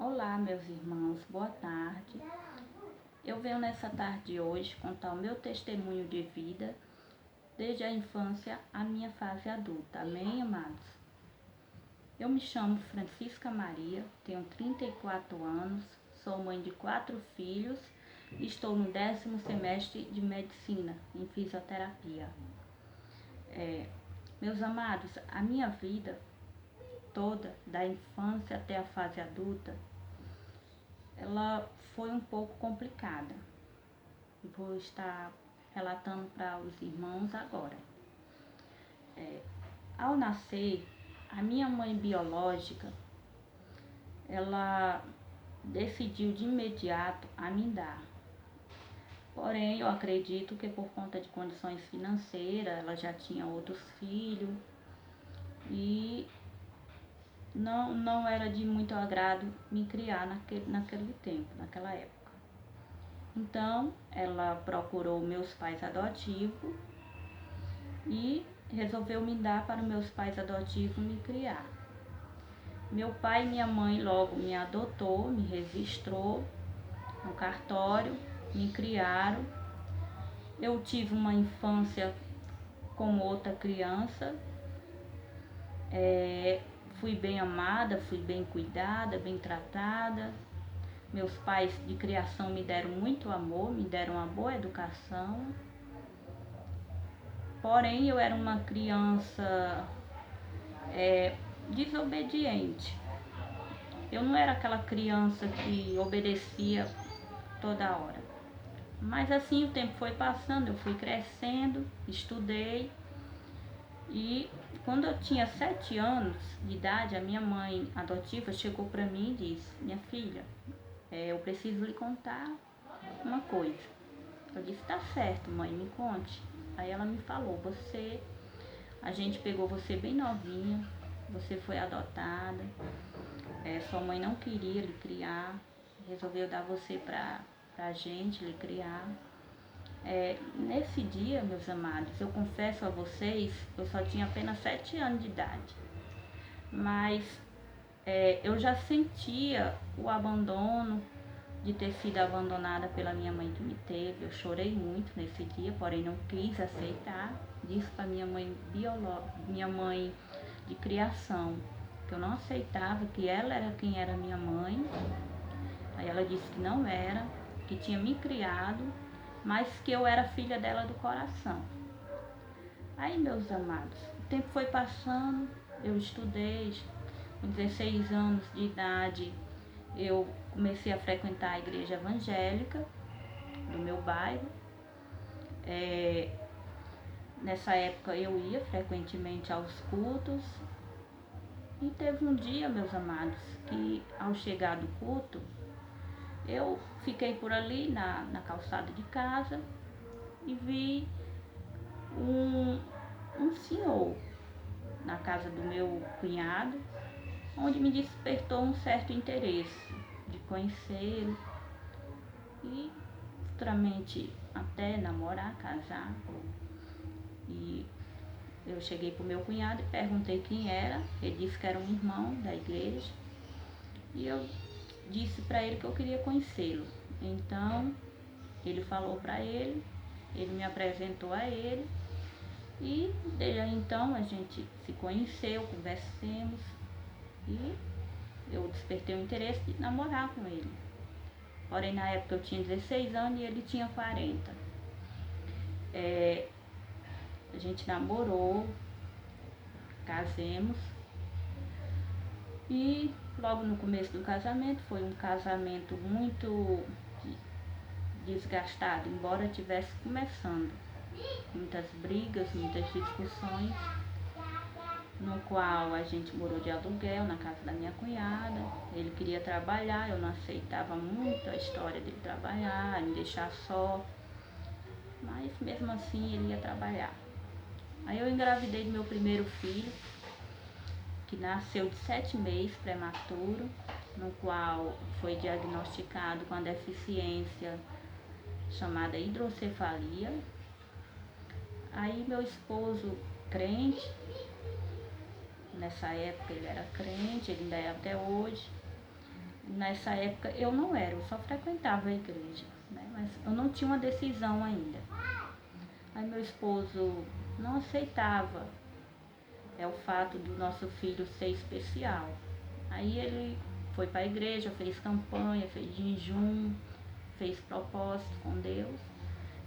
Olá, meus irmãos, boa tarde. Eu venho nessa tarde de hoje contar o meu testemunho de vida desde a infância à minha fase adulta. Amém, amados? Eu me chamo Francisca Maria, tenho 34 anos, sou mãe de 4 filhos e estou no 10º semestre de medicina em fisioterapia. Meus amados, a minha vida toda, da infância até a fase adulta, ela foi um pouco complicada. Vou estar relatando para os irmãos agora. Ao nascer, a minha mãe biológica, ela decidiu de imediato a me dar. Porém, eu acredito que por conta de condições financeiras, ela já tinha outros filhos e não era de muito agrado me criar naquele tempo, naquela época. Então, ela procurou meus pais adotivos e resolveu me dar para meus pais adotivos me criar. Meu pai e minha mãe logo me adotou, me registrou no cartório, me criaram. Eu tive uma infância como outra criança, fui bem amada, fui bem cuidada, bem tratada. Meus pais de criação me deram muito amor, me deram uma boa educação. Porém, eu era uma criança desobediente. Eu não era aquela criança que obedecia toda hora. Mas assim o tempo foi passando, eu fui crescendo, estudei. E quando eu tinha 7 anos de idade, a minha mãe adotiva chegou para mim e disse: minha filha, eu preciso lhe contar uma coisa. Eu disse: tá certo, mãe, me conte. Aí ela me falou: a gente pegou você bem novinha, você foi adotada, sua mãe não queria lhe criar, resolveu dar você pra gente lhe criar. Nesse dia, meus amados, eu confesso a vocês, eu só tinha apenas 7 anos de idade, mas eu já sentia o abandono de ter sido abandonada pela minha mãe que me teve. Eu chorei muito nesse dia, porém não quis aceitar. Disse para minha mãe minha mãe de criação, que eu não aceitava, que ela era quem era minha mãe. Aí ela disse que não era, que tinha me criado, mas que eu era filha dela do coração. Aí, meus amados, o tempo foi passando, eu estudei, com 16 anos de idade, eu comecei a frequentar a igreja evangélica do meu bairro. Nessa época eu ia frequentemente aos cultos. E teve um dia, meus amados, que ao chegar do culto, eu fiquei por ali na calçada de casa e vi um senhor na casa do meu cunhado, onde me despertou um certo interesse de conhecê-lo e futuramente até namorar, casar. E eu cheguei pro meu cunhado e perguntei quem era. Ele disse que era um irmão da igreja. E eu disse para ele que eu queria conhecê-lo. Então, ele falou para ele, ele me apresentou a ele. E desde aí então a gente se conheceu, conversamos. E eu despertei o interesse de namorar com ele. Porém, na época eu tinha 16 anos e ele tinha 40. A gente namorou, casemos. E logo no começo do casamento, foi um casamento muito desgastado, embora estivesse começando. Muitas brigas, muitas discussões, no qual a gente morou de aluguel na casa da minha cunhada. Ele queria trabalhar, eu não aceitava muito a história dele trabalhar, me deixar só, mas mesmo assim ele ia trabalhar. Aí eu engravidei do meu primeiro filho, que nasceu de 7 meses, prematuro, no qual foi diagnosticado com a deficiência chamada hidrocefalia. Aí meu esposo, crente, nessa época ele era crente, ele ainda é até hoje, nessa época eu não era, eu só frequentava a igreja, né? Mas eu não tinha uma decisão ainda. Aí meu esposo não aceitava o fato do nosso filho ser especial. Aí ele foi para a igreja, fez campanha, fez jejum, fez propósito com Deus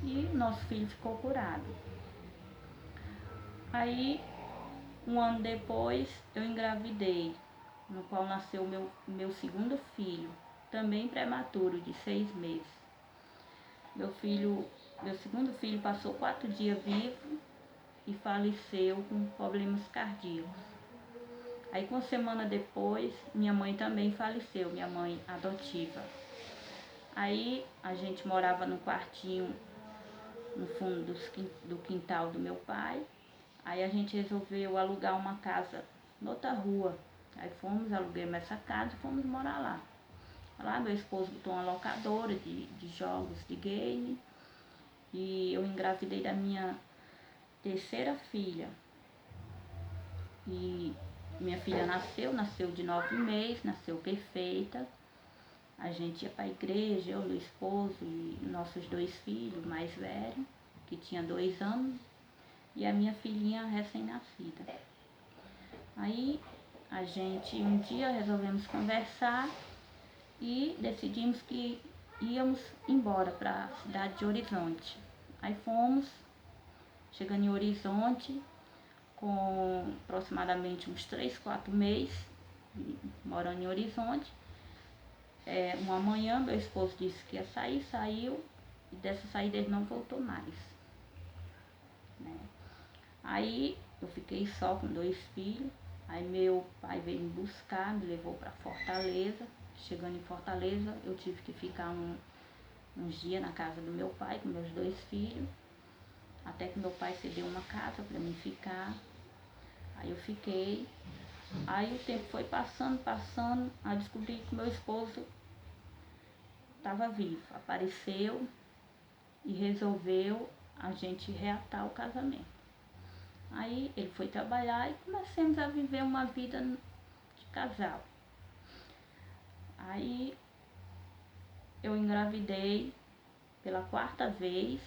e nosso filho ficou curado. Aí, um ano depois, eu engravidei, no qual nasceu meu segundo filho, também prematuro, de 6 meses. Meu segundo filho passou 4 dias vivo e faleceu com problemas cardíacos. Aí, uma semana depois, minha mãe também faleceu, minha mãe adotiva. Aí, a gente morava num quartinho no fundo do quintal do meu pai. Aí a gente resolveu alugar uma casa noutra rua. Aí alugamos essa casa e fomos morar lá. Lá meu esposo botou uma locadora de jogos de game. E eu engravidei da minha terceira filha. E minha filha nasceu de 9 meses, nasceu perfeita. A gente ia para a igreja, eu, meu esposo e nossos 2 filhos mais velhos, que tinha 2 anos, e a minha filhinha recém-nascida. Aí a gente um dia resolvemos conversar e decidimos que íamos embora para a cidade de Horizonte. Aí fomos, chegando em Horizonte, com aproximadamente uns 3, 4 meses, morando em Horizonte. Uma manhã meu esposo disse que ia sair, saiu, e dessa saída ele não voltou mais, né? Aí eu fiquei só com 2 filhos. Aí meu pai veio me buscar, me levou para Fortaleza. Chegando em Fortaleza, eu tive que ficar uns dias na casa do meu pai com meus 2 filhos, até que meu pai cedeu uma casa para mim ficar. Aí eu fiquei. Aí o tempo foi passando, aí descobri que meu esposo estava vivo, apareceu e resolveu a gente reatar o casamento. Aí ele foi trabalhar e começamos a viver uma vida de casal. Aí eu engravidei pela 4ª vez,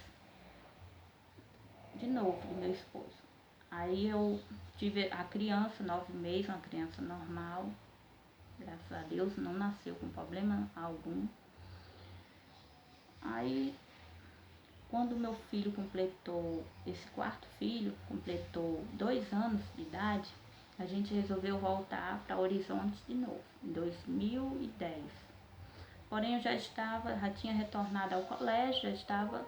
de novo, do meu esposo. Aí eu tive a criança, 9 meses, uma criança normal. Graças a Deus, não nasceu com problema algum. Aí, quando meu filho esse 4º filho completou 2 anos de idade, a gente resolveu voltar para Horizonte de novo, em 2010. Porém, eu já tinha retornado ao colégio, já estava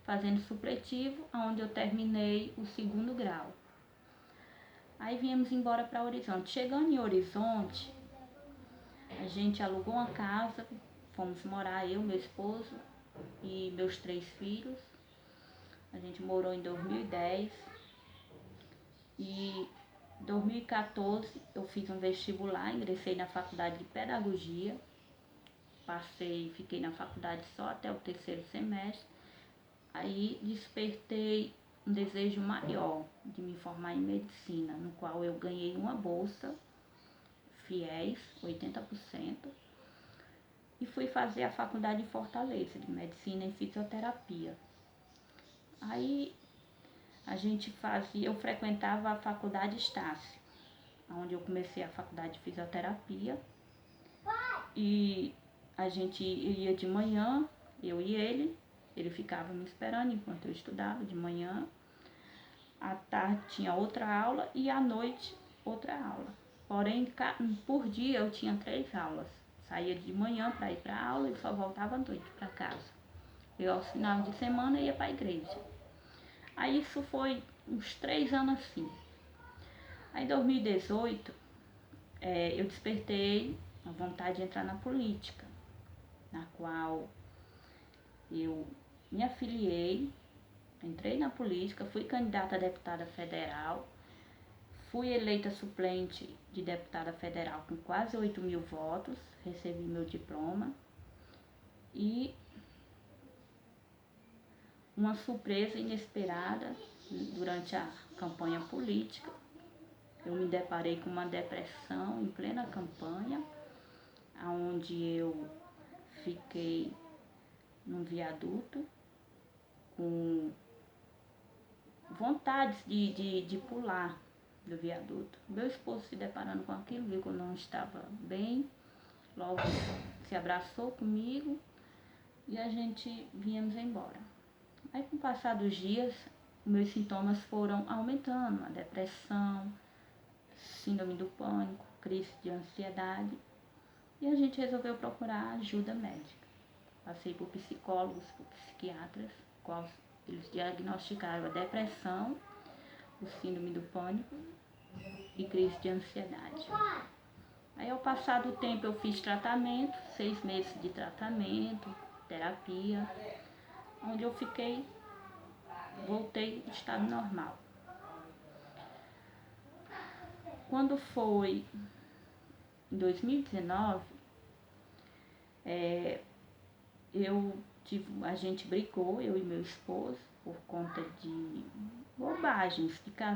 fazendo supletivo, onde eu terminei o 2º grau. Aí viemos embora para Horizonte. Chegando em Horizonte, a gente alugou uma casa, fomos morar, eu, meu esposo e meus 3 filhos. A gente morou em 2010 e em 2014 eu fiz um vestibular, ingressei na faculdade de pedagogia. Fiquei na faculdade só até o 3º semestre. Aí despertei um desejo maior de me formar em medicina, no qual eu ganhei uma bolsa, FIES, 80%, e fui fazer a faculdade em Fortaleza, de medicina e fisioterapia. Aí eu frequentava a faculdade Estácio, onde eu comecei a faculdade de fisioterapia, e a gente ia de manhã, eu e ele ficava me esperando enquanto eu estudava de manhã. À tarde tinha outra aula e à noite outra aula. Porém, por dia eu tinha 3 aulas. Saía de manhã para ir para a aula e só voltava à noite para casa. Eu aos finais de semana ia para a igreja. Aí isso foi uns 3 anos assim. Aí em 2018 eu despertei a vontade de entrar na política, na qual eu me afiliei, entrei na política, fui candidata a deputada federal, fui eleita suplente de deputada federal com quase 8.000 votos, recebi meu diploma e uma surpresa inesperada durante a campanha política. Eu me deparei com uma depressão em plena campanha, onde onde eu fiquei num viaduto com vontade de pular do viaduto. Meu esposo, se deparando com aquilo, viu que eu não estava bem, logo se abraçou comigo e a gente viemos embora. Aí, com o passar dos dias, meus sintomas foram aumentando, a depressão, síndrome do pânico, crise de ansiedade, e a gente resolveu procurar ajuda médica. Passei por psicólogos, por psiquiatras, qual eles diagnosticaram a depressão, o síndrome do pânico e crise de ansiedade. Aí, ao passar do tempo, eu fiz tratamento, 6 meses de tratamento, terapia, onde eu voltei ao estado normal. Quando foi em 2019, a gente brigou, eu e meu esposo, por conta de bobagens de casal.